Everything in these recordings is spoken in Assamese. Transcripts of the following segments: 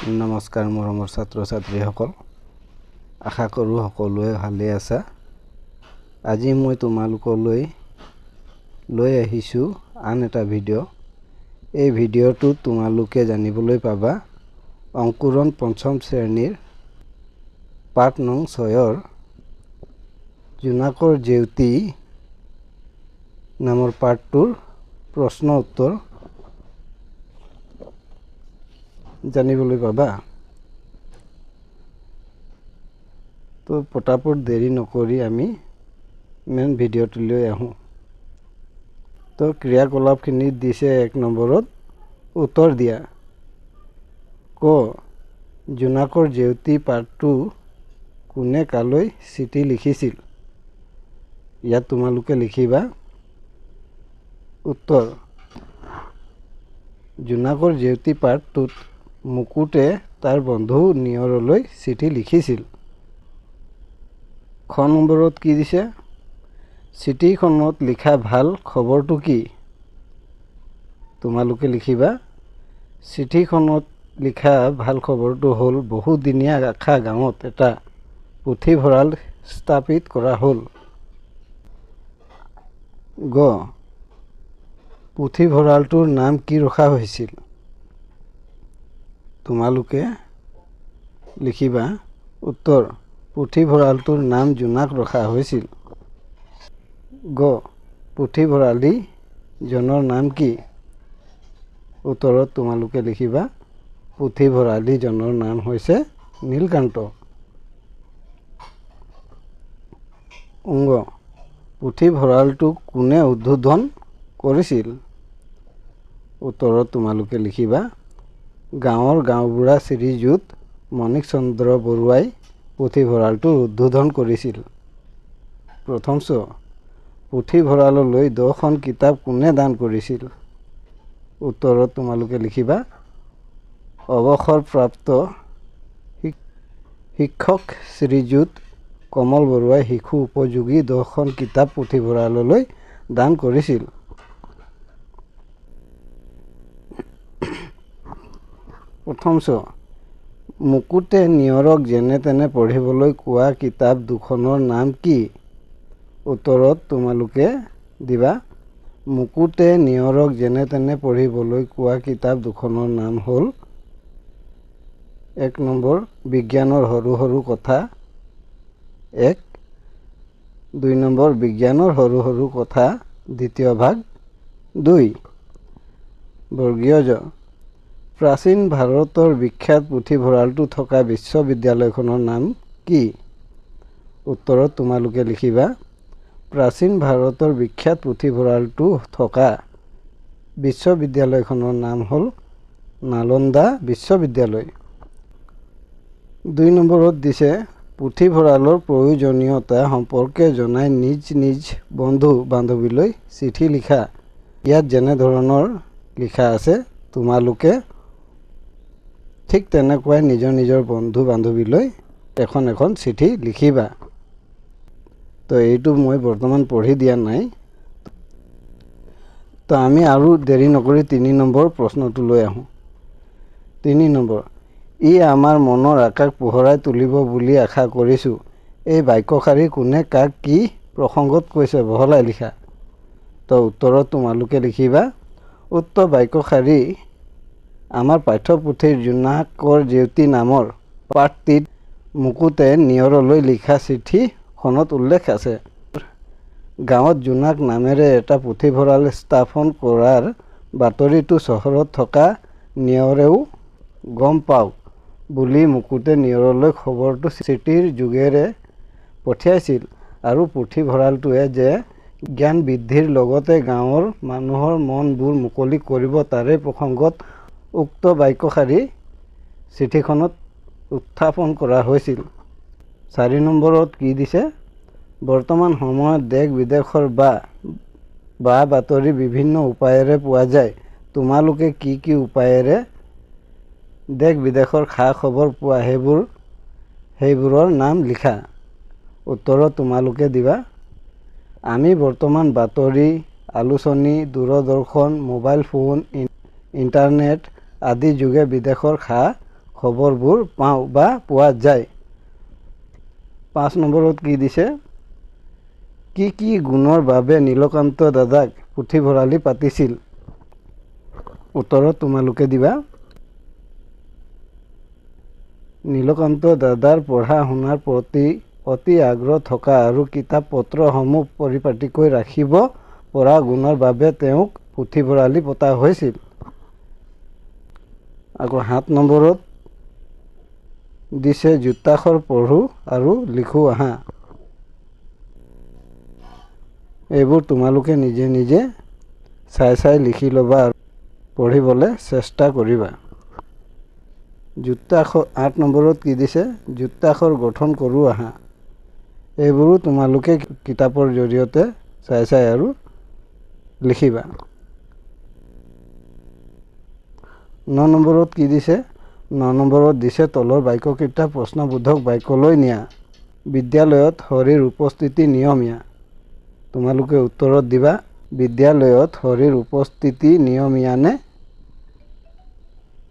নমস্কাৰ মৰমৰ ছাত্ৰ ছাত্ৰীসকল, আশা কৰোঁ সকলোৱে ভালে আছা। আজি মই তোমালোকলৈ লৈ আহিছোঁ আন এটা ভিডিঅ'। এই ভিডিঅ'টোত তোমালোকে জানিবলৈ পাবা অংকুৰণ পঞ্চম শ্ৰেণীৰ পাঠ নং 6ৰ জোনাকৰ জেউতি নামৰ পাঠটোৰ প্ৰশ্ন উত্তৰ জানিবলৈ পাবা। তো পটাপট দেৰি নকৰি আমি মেইন ভিডিঅ'টোলৈ আহোঁ। তো ক্ৰিয়াকলাপখিনি দিছে 1 নম্বৰত উত্তৰ দিয়া। ক জোনাকৰ জেউতি পাঠটো কোনে কালৈ চিঠি লিখিছিল? ইয়াত তোমালোকে লিখিবা উত্তৰ। জোনাকৰ জেউতি পাঠটোত মুকুটে তাৰ বন্ধু নিয়ৰলৈ চিঠি লিখিছিল। খ নম্বৰত কি দিছে? চিঠিখনত লিখা ভাল খবৰটো কি? তোমালোকে লিখিবা চিঠিখনত লিখা ভাল খবৰটো হ'ল বহুদিনীয়া আশা গাঁৱত এটা পুথিভঁৰাল স্থাপিত কৰা হ'ল। গ পুথিভঁৰালটোৰ নাম কি ৰখা হৈছিল? তোমালোকে লিখিবা উত্তৰ। পুথিভঁৰালটোৰ নাম জোনাক ৰখা হৈছিল। গ পুথিভঁৰালীজনৰ নাম কি? উত্তৰত তোমালোকে লিখিবা পুথিভঁৰালীজনৰ নাম হৈছে নীলকান্ত। ঙ পুথিভঁৰালটো কোনে উদ্বোধন কৰিছিল? উত্তৰত তোমালোকে লিখিবা গাঁৱৰ গাঁওবুঢ়া শ্ৰীযুত মাণিক চন্দ্ৰ বৰুৱাই পুথিভঁৰালটো উদ্বোধন কৰিছিল। প্ৰথম চ পুথিভঁৰাললৈ 10খন কিতাপ কোনে দান কৰিছিল? উত্তৰত তোমালোকে লিখিবা অৱসৰপ্ৰাপ্ত শিক্ষক শ্ৰীযুত কমল বৰুৱাই শিশু উপযোগী 10খন কিতাপ পুথিভঁৰাললৈ দান কৰিছিল। প্ৰথম চ মুকুটে নিয়ৰক যেনে তেনে পঢ়িবলৈ কোৱা কিতাপ দুখনৰ নাম কি? উত্তৰত তোমালোকে দিবা মুকুটে নিয়ৰক যেনে তেনে পঢ়িবলৈ কোৱা কিতাপ দুখনৰ নাম হ'ল 1 নম্বৰ বিজ্ঞানৰ সৰু সৰু কথা 1, 2 নম্বৰ বিজ্ঞানৰ সৰু সৰু কথা দ্বিতীয় ভাগ 2। বৰ্গীয় জ প্ৰাচীন ভাৰতৰ বিখ্যাত পুথিভঁৰালটো থকা বিশ্ববিদ্যালয়খনৰ নাম কি? উত্তৰত তোমালোকে লিখিবা প্ৰাচীন ভাৰতৰ বিখ্যাত পুথিভঁৰালটো থকা বিশ্ববিদ্যালয়খনৰ নাম হ'ল নালন্দা বিশ্ববিদ্যালয়। 2 নম্বৰত দিছে পুথিভঁৰালৰ প্ৰয়োজনীয়তা সম্পৰ্কে জনাই নিজ নিজ বন্ধু বান্ধৱীলৈ চিঠি লিখা। ইয়াত যেনে ধৰণৰ লিখা আছে তোমালোকে ঠিক তেনেকুৱাই নিজৰ নিজৰ বন্ধু বান্ধৱীলৈ এখন এখন চিঠি লিখিবা। তো এইটো মই বৰ্তমান পঢ়ি দিয়া নাই। তো আমি আৰু দেৰি নকৰি 3 নম্বৰ প্ৰশ্নটোলৈ আহোঁ। 3 নম্বৰ ই আমাৰ মনৰ আকাশ পোহৰাই তুলিব বুলি আশা কৰিছোঁ। এই বাক্যশাৰী কোনে কাক কি প্ৰসংগত কৈছে বহলাই লিখা। তো উত্তৰত তোমালোকে লিখিবা উক্ত বাক্যশাৰী আমাৰ পাঠ্যপুথিৰ জোনাকৰ জেউতি নামৰ পাঠটিত মুকুটে নিয়ৰলৈ লিখা চিঠিখনত উল্লেখ আছে। গাঁৱত জোনাক নামেৰে এটা পুথিভঁৰাল স্থাপন কৰাৰ বাতৰিটো চহৰত থকা নিয়ৰেও গম পাওক বুলি মুকুটে নিয়ৰলৈ খবৰটো চিঠিৰ যোগেৰে পঠিয়াইছিল আৰু পুথিভঁৰালটোৱে যে জ্ঞান বৃদ্ধিৰ লগতে গাঁৱৰ মানুহৰ মনবোৰ মুকলি কৰিব তাৰে প্ৰসংগত উক্ত বাক্যশাৰী চিঠিখনত উত্থাপন কৰা হৈছিল। 4 নম্বৰত কি দিছে? বৰ্তমান সময়ত দেশ বিদেশৰ বা বাতৰি বিভিন্ন উপায়েৰে পোৱা যায়। তোমালোকে কি কি উপায়েৰে দেশ বিদেশৰ খা খবৰ পোৱা সেইবোৰৰ নাম লিখা। উত্তৰত তোমালোকে দিবা আমি বৰ্তমান বাতৰি আলোচনী দূৰদৰ্শন মোবাইল ফোন ইণ্টাৰনেট আদি যোগে বিদেশৰ খা খবৰবোৰ পাওঁ বা পোৱা যায়। 5 নম্বৰত কি দিছে, কি কি গুণৰ বাবে নীলকান্ত দাদাক পুথিভঁৰালি পাতিছিল? উত্তৰত তোমালোকে দিবা, নীলকান্ত দাদাৰ পঢ়া শুনাৰ প্ৰতি অতি আগ্ৰহ থকা আৰু কিতাপ পত্ৰসমূহ পৰিপাটিকৈ ৰাখিব পৰা গুণৰ বাবে তেওঁক পুথিভঁৰালি পতা হৈছিল। আকৌ 7 নম্বৰত দিছে জোতাখৰ পঢ়ো আৰু লিখো আহা। এইবোৰ তোমালোকে নিজে নিজে চাই লিখি ল'বা আৰু পঢ়িবলৈ চেষ্টা কৰিবা। 8 নম্বৰত কি দিছে, জোতাখৰ গঠন কৰোঁ আহা। এইবোৰো তোমালোকে কিতাপৰ জৰিয়তে চাই আৰু লিখিবা। 9 নম্বৰত কি দিছে, 9 নম্বৰত দিছে তলৰ বাক্যকেইটা প্ৰশ্নবোধক বাক্যলৈ নিয়া। বিদ্যালয়ত হৰিৰ উপস্থিতি নিয়মীয়া। তোমালোকে উত্তৰত দিবা, বিদ্যালয়ত হৰিৰ উপস্থিতি নিয়মীয়া নে?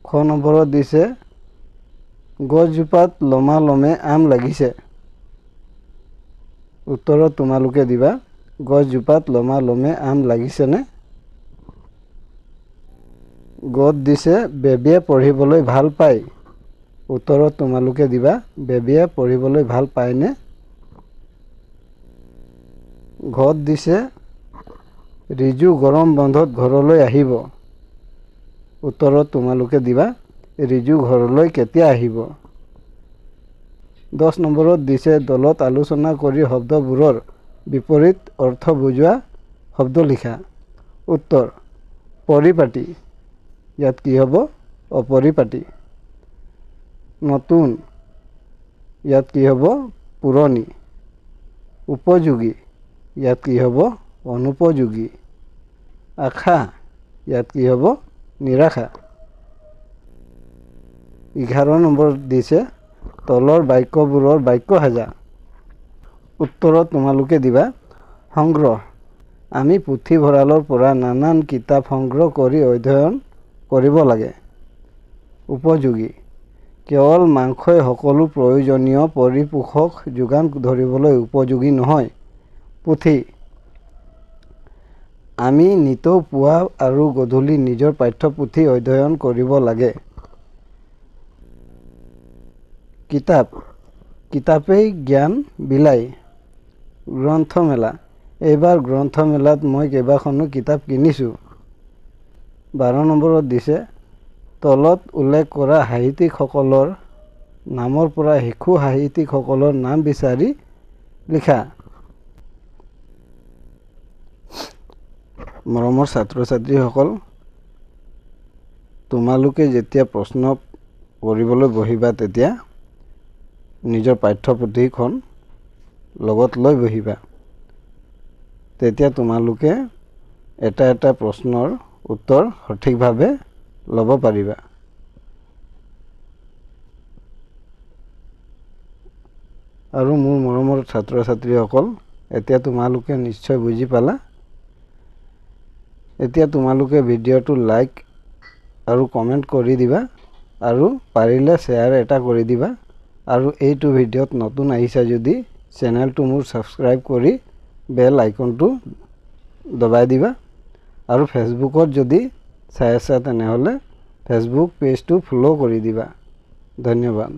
খ নম্বৰত দিছে গছজোপাত লমালমে আম লাগিছে। উত্তৰত তোমালোকে দিবা, গছজোপাত লমালমে আম লাগিছেনে? গত দিছে বেবীয়ে পঢ়িবলৈ ভাল পায়। উত্তৰত তোমালোকে দিবা, বেবীয়ে পঢ়িবলৈ ভাল পায়নে? ঘত দিছে ৰিজু গৰম বন্ধত ঘৰলৈ আহিব। উত্তৰত তোমালোকে দিবা, ৰিজু ঘৰলৈ কেতিয়া আহিব? 10 নম্বৰত দিছে দলত আলোচনা কৰি শব্দবোৰৰ বিপৰীত অৰ্থ বুজোৱা শব্দ লিখা। উত্তৰ পৰিপাটি, ইয়াত কি হ'ব, অপৰিপাটি। নতুন, ইয়াত কি হ'ব, পুৰণি। উপযোগী, ইয়াত কি হ'ব, অনুপযোগী। আশা, ইয়াত কি হ'ব, নিৰাশা। 11 নম্বৰত দিছে তলৰ বাক্যবোৰৰ বাক্য সাজা। উত্তৰত তোমালোকে দিবা, সংগ্ৰহ, আমি পুথিভঁৰালৰ পৰা নানান কিতাপ সংগ্ৰহ কৰি অধ্যয়ন কৰিব লাগে। উপযোগী, কেৱল মাংসই সকলো প্ৰয়োজনীয় পৰিপোষক যোগান ধৰিবলৈ উপযোগী নহয়। পুথি, আমি নিতৌ পুৱা আৰু গধূলি নিজৰ পাঠ্যপুথি অধ্যয়ন কৰিব লাগে। কিতাপ, কিতাপেই জ্ঞান বিলায়। গ্ৰন্থমেলা, এইবাৰ গ্ৰন্থমেলাত মই কেইবাখনো কিতাপ কিনিছোঁ। 12 নম্বৰত দিছে তলত উল্লেখ কৰা সাহিত্যিকসকলৰ নামৰ পৰা শিশু সাহিত্যিকসকলৰ নাম বিচাৰি লিখা। মৰমৰ ছাত্ৰ ছাত্ৰীসকল, তোমালোকে যেতিয়া প্ৰশ্ন কৰিবলৈ বহিবা তেতিয়া নিজৰ পাঠ্যপুথিখন লগত লৈ বহিবা। তেতিয়া তোমালোকে এটা এটা প্ৰশ্নৰ উত্তৰ সঠিকভাৱে ল'ব পাৰিবা। আৰু মোৰ মৰমৰ ছাত্ৰ ছাত্ৰীসকল, এতিয়া তোমালোকে নিশ্চয় বুজি পালা। এতিয়া তোমালোকে ভিডিঅ'টো লাইক আৰু কমেণ্ট কৰি দিবা আৰু পাৰিলে শ্বেয়াৰ এটা কৰি দিবা। আৰু এইটো ভিডিঅ'ত নতুন আহিছা যদি চেনেলটো মোৰ ছাবস্ক্ৰাইব কৰি বেল আইকনটো দবাই দিবা। আৰু ফেচবুকত যদি চাই আছা তেনেহ'লে ফেচবুক পেজটো ফ'ল' কৰি দিবা। ধন্যবাদ।